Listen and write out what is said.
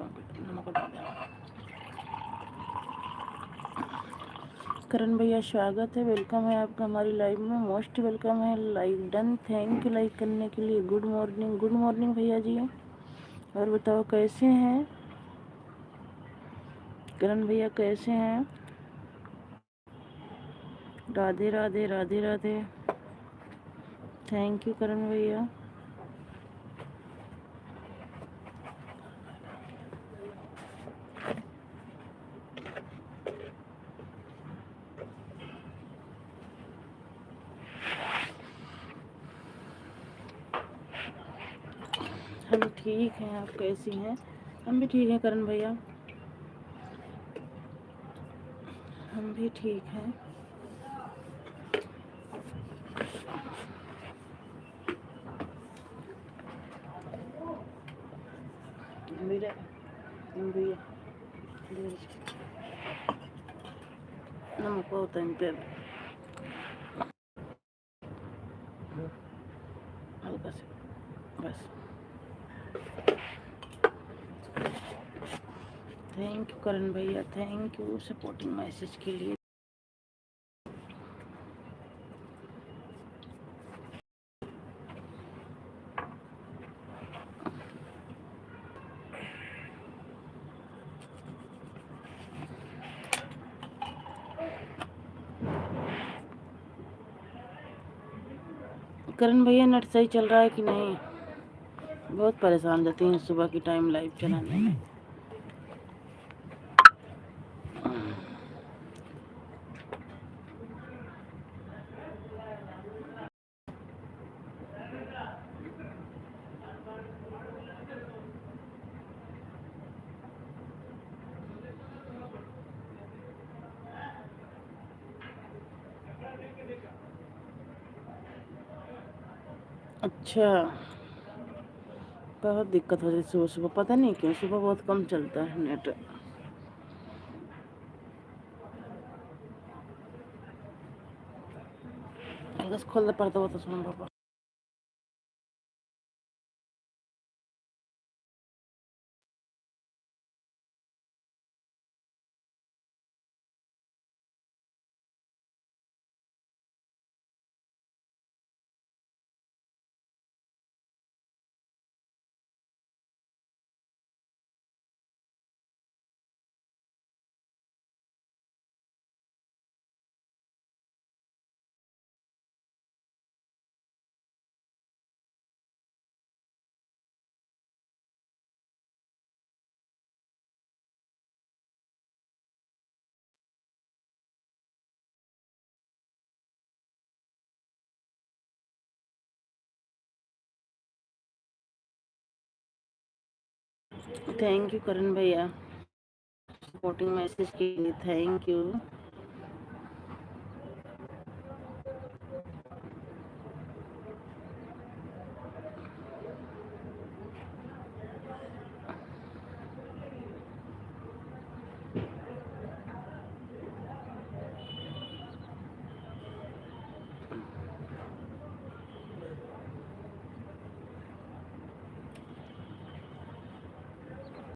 नमक डाल देना। करण भैया स्वागत है, वेलकम है आपका हमारी लाइव में, मोस्ट वेलकम है। Like done, thank you like करने के लिए। गुड मॉर्निंग, गुड मॉर्निंग भैया जी। और बताओ कैसे हैं करण भैया, कैसे हैं? राधे राधे, राधे राधे। थैंक यू करण भैया। हम ठीक हैं, आप कैसी हैं? हम भी ठीक हैं करण भैया, हम भी ठीक हैं। भैया भैया नमक होता है पे हल्का से, बस। थैंक यू करण भैया, थैंक यू सपोर्टिंग मैसेज के लिए। करण भैया नेट सही चल रहा है कि नहीं? बहुत परेशान रहती हैं सुबह की टाइम लाइव चलाने में। अच्छा, बहुत दिक्कत हो रही सुबह सुबह, पता नहीं क्यों सुबह बहुत कम चलता है नेट। बस खोल पड़ता हुआ तो सुनो पापा। थैंक यू करण भैया सपोर्टिंग मैसेज के लिए, थैंक यू।